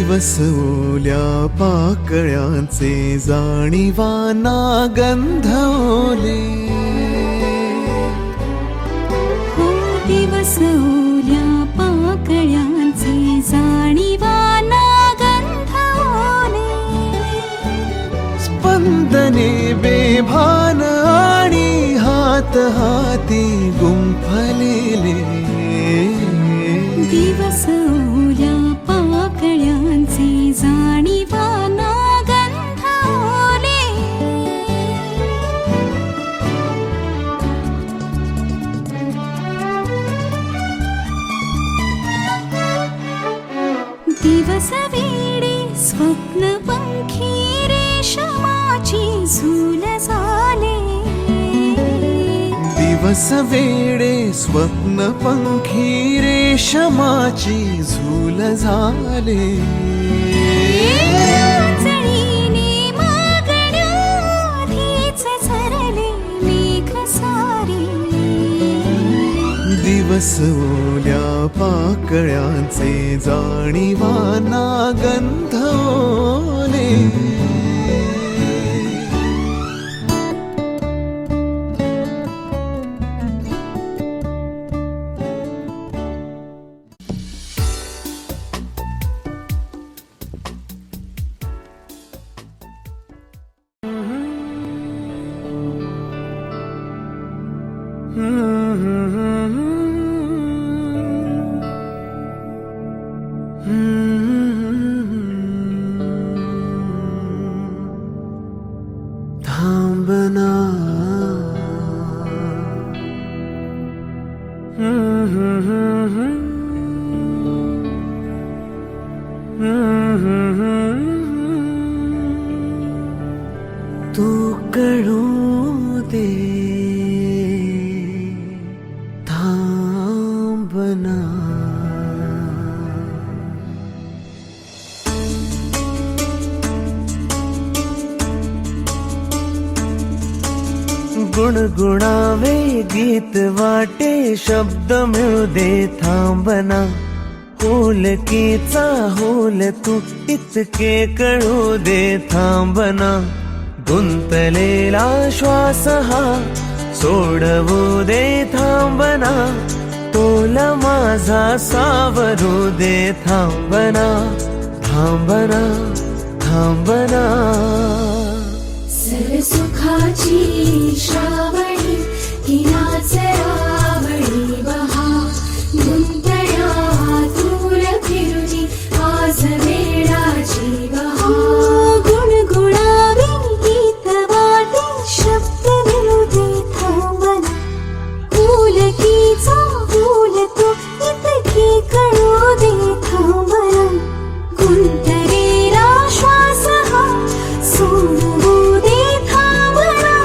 Speaker 6: दिवस ओल्या पाकळ्यांचे जाणीवाना गंधवले
Speaker 2: हो दिवस ओल्या पाकळ्यांचे जाणीवाना गंधवले
Speaker 6: स्पंदने बेभान आणि हात हाती गुंफलेले
Speaker 2: दिवस ओल्या पाकळ्यांचे जाणीवाना गंधवले दिवस वेडे स्वप्न पंखी रेशमाची झूल झाले
Speaker 6: दिवस वेडे स्वप्न पंखी रेशमाची झूल झाले
Speaker 2: चढीने मागण्याधीच झरले मेघ सारे
Speaker 6: दिवस ओल्या पाकळ्यांचे जाणीवाना गंधवले थांबना तू कळू दे थांबना गुणगुणावे गीत वाटे शब्द मिळू दे थांबना होलकीचा होल तू इतके कळू दे थांबना गुंतलेला श्वास हा सोडवू दे थांबना तोल माझा सावरू दे थांबना थांबना थांबना
Speaker 2: सरसुखाची श्रावणी हिनाच रावणी बहा गुंतण्या दूर फिरुनी आज वेळाची बहा गुणगुणावे गीत वाटे शब्द मिळू दे थांबना फुलकीचा फुल तो इतकी कळू दे थांबना गुंतलेला श्वास हा सोडवू दे थांबना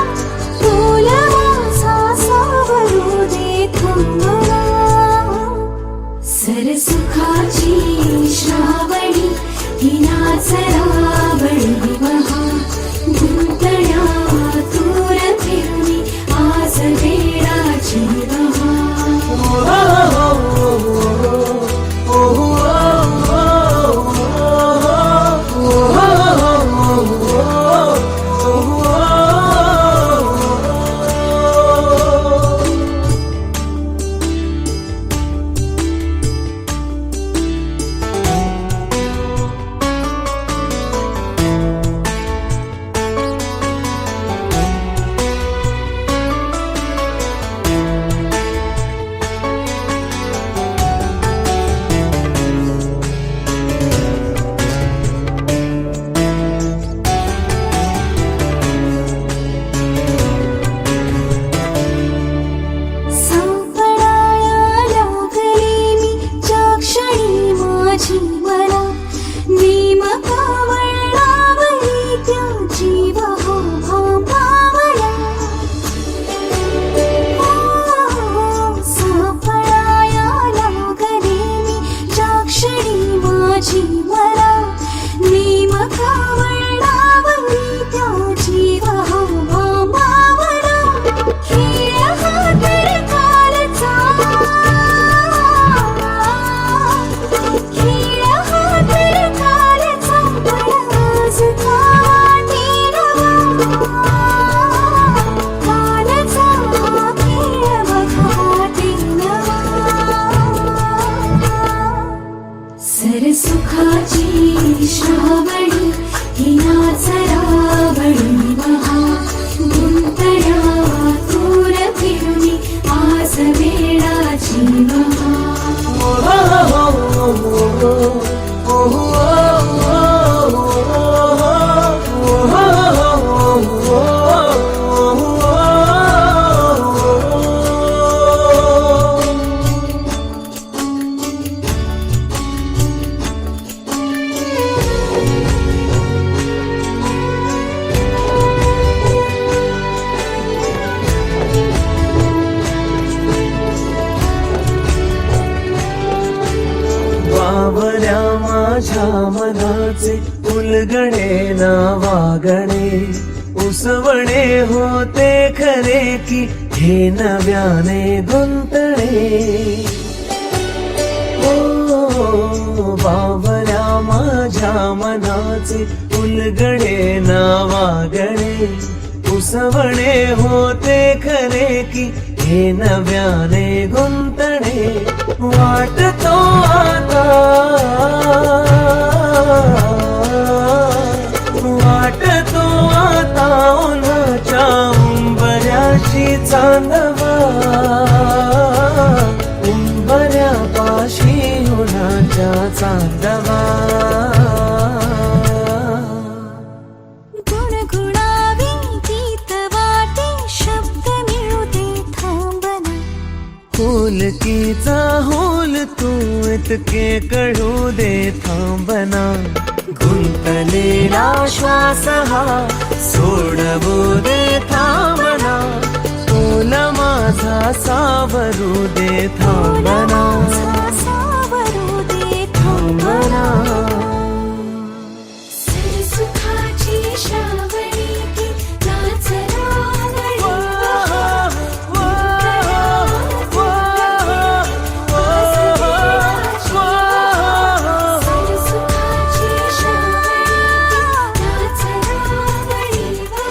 Speaker 6: माझ्या मनाचे उलगडे ना वागणे उसवणे होते खरे की हे नव्याने गुंतणे ओ बावऱ्या माझ्या मनाचे उलगडे ना वागणे उसवणे होते खरे की हे नव्याने गुंतणे वाटतो आता वाटतो आता उन्हाच्या उंबऱ्याशी चांदवा उंबऱ्यापाशी उन्हाच्या चांदवा
Speaker 2: गुणगुणावी गीत वाटे शब्द मिळू दे थांबना
Speaker 6: होलकीचा होल तू इतके कळू दे थांबना गुंतलेला श्वास हा सोडवू दे थांबना तुला माझा सावरू दे थांबना
Speaker 2: सावरू दे
Speaker 6: थांबना
Speaker 2: सुखाची श्रावणी ती नाच रांगणी सुखाची श्रावणी नाच रांगणी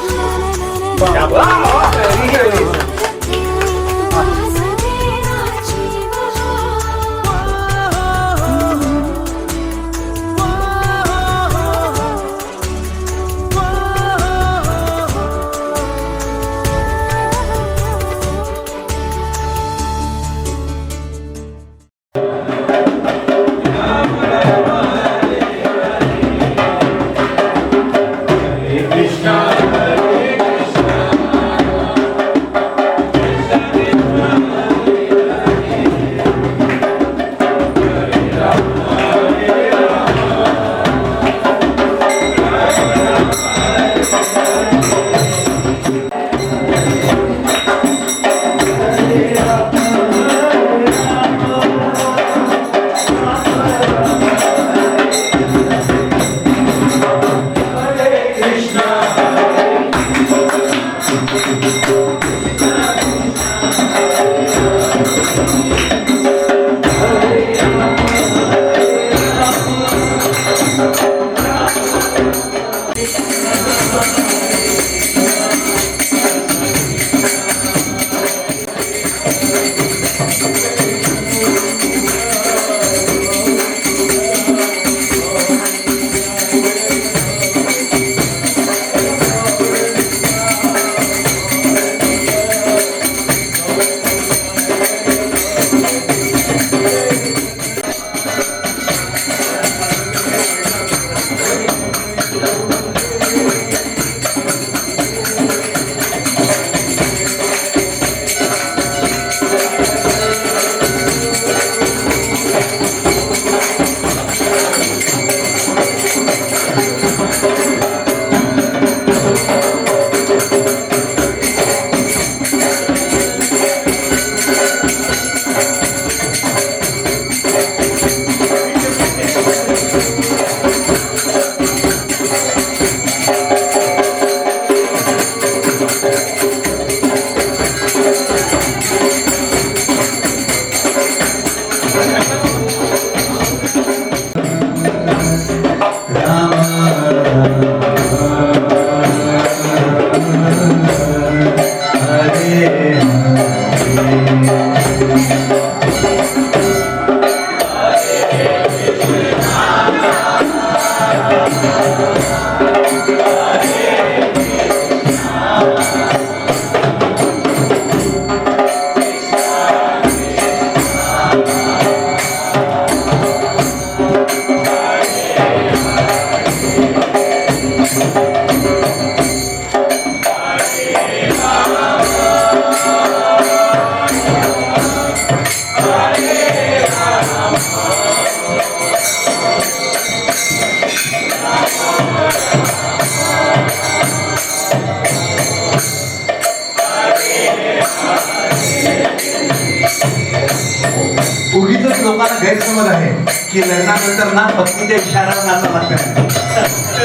Speaker 5: लोकांना गैरसमज आहे की लग्नानंतर ना पत्नीच्या इशाऱ्यावर नाचावं लागतं.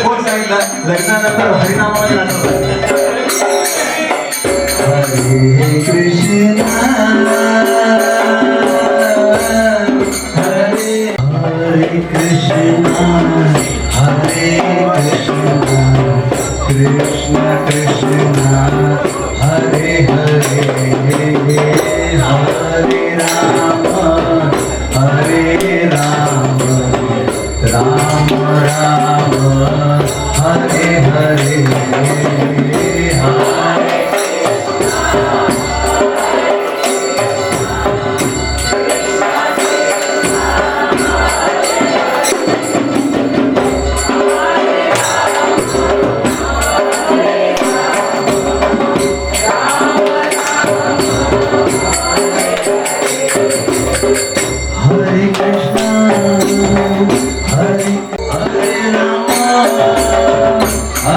Speaker 5: कोण सांगितलं लग्नानंतर हरिनामामध्ये नाचावं लागतं? हरे कृष्णा हरे हरे कृष्णा हरे कृष्णा कृष्ण कृष्ण हरे हरे हरे राम राम राम हरे हरे हरे कृष्णा हरे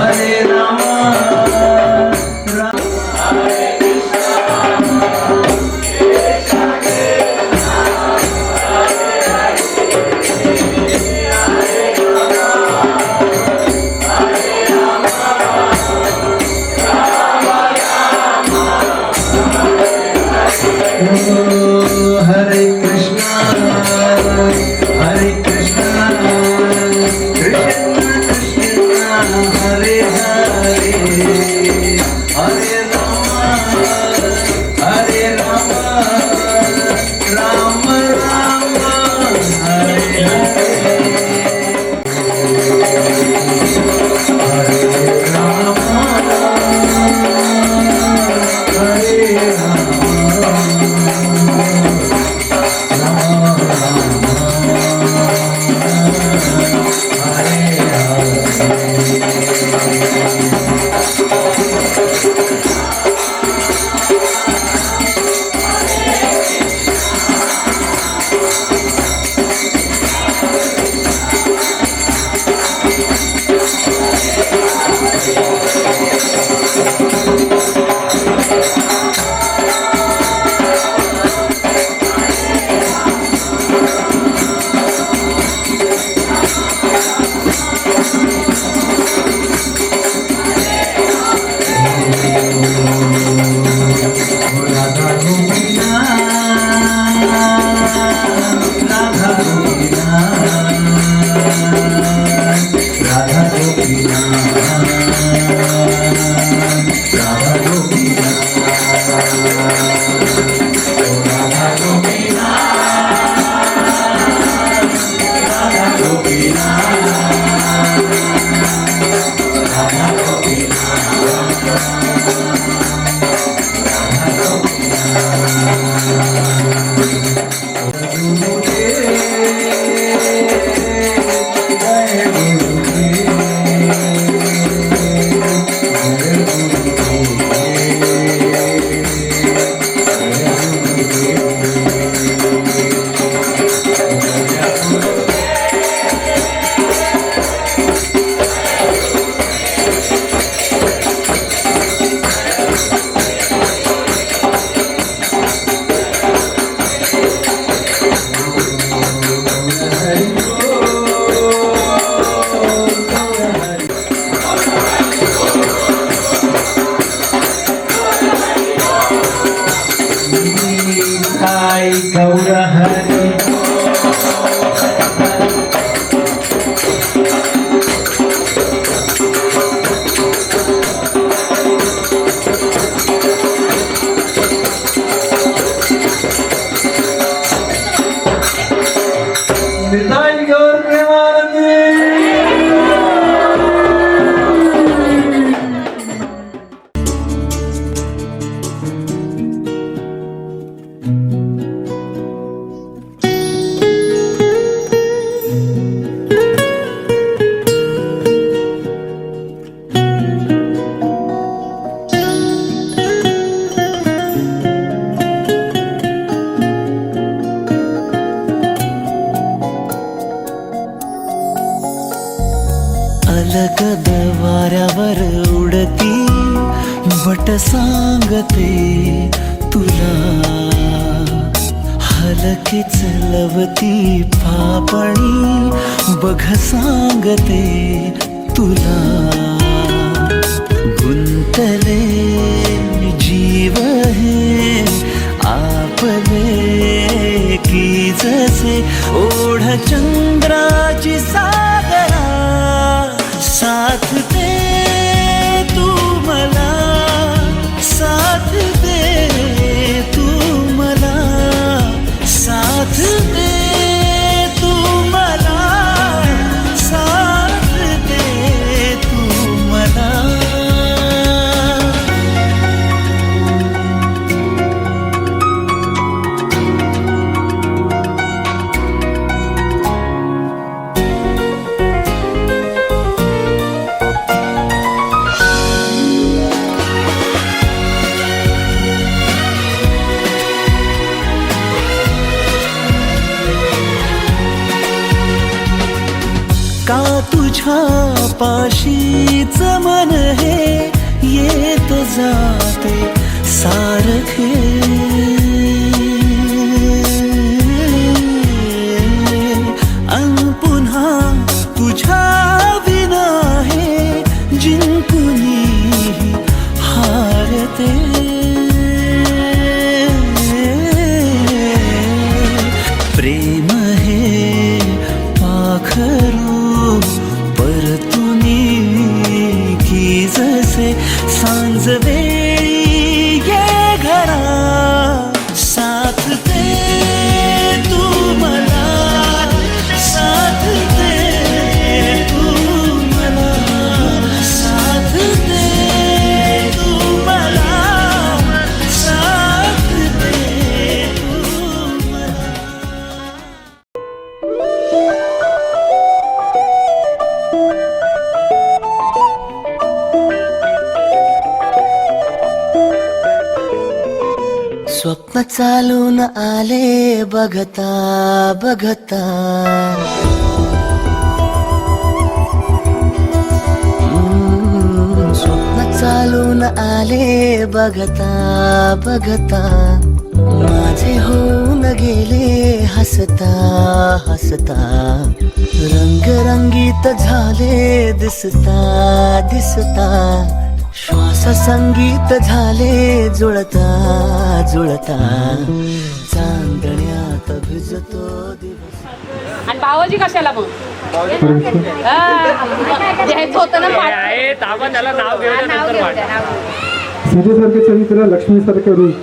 Speaker 5: हरे राम हरे कृष्णा हरे कृष्णा कृष्ण कृष्ण हरे हरे हरे राम राम राम हरे हरे हरे राम हरे
Speaker 6: अलगद वाऱ्यावर उडती वट सांगते तुला हलकीच लवती पापणी बघ सांगते तुला गुंतले जीव हे आपले की जसे ओढ चंद्राची सागरा साथ दे तू मला साथ दे तू मला साथ दे तू मला साथ दे तू मला का तुझ्या पाशीच मन हे येत जाते सारखे अन पुन्हा तुझ्या विना हे जिंकुनी हारते प्रेम हे पाखरू परतुनी की जसे सांज वेळी ये घरा साथ दे तू मला साथ दे तू मला साथ दे तू मला साथ दे तू मला स्वप्न चालून आले बघता बघता स्वप्न चालून आले बघता बघता माझे होऊन गेले हसता हसता रंगरंगीत झाले दिसता दिसता श्वास संगीत झाले जुळता जुळता चांदण्यात भिजतो दिवस.
Speaker 8: आणि भावाजी कशाला मग द्यायचं होतं ना त्याला नाव
Speaker 9: सीतेसारखे चरित्र लक्ष्मीसारखे रूप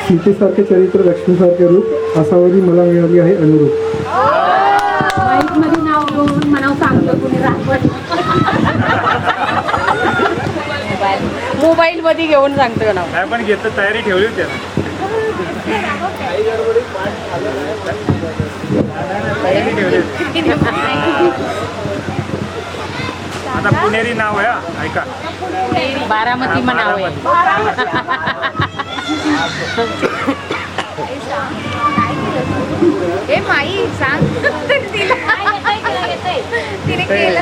Speaker 9: सीतेसारखे चरित्र लक्ष्मीसारखे रूप असावरी मला मिळाली आहे अनुरूप.
Speaker 8: माईक मध्ये नाव घेऊन म्हणाव सांगतो कुणी राहत मोबाईल मध्ये घेऊन सांगतो नाव
Speaker 10: काय पण घेत तयारी ठेवली होती आता पुणेरी नाव आहे ऐका
Speaker 8: बारामती म्हणावं ए माई सांग तिने केलं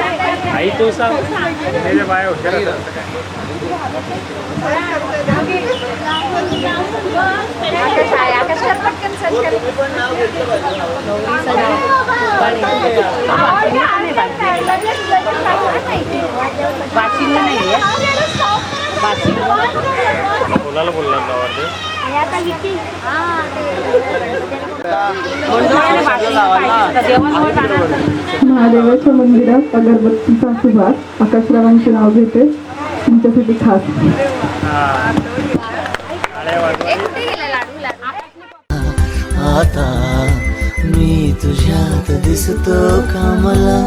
Speaker 10: आई तू सांग त्याच्या बाया हुशार बोलायला बोलला
Speaker 9: महादेवाच्या मंदिरात अगरबत्तीचा सुभाष आकाशरावांचे नाव घेते तुमच्यासाठी खास.
Speaker 6: आता मी तुझ्यात दिसतो का मला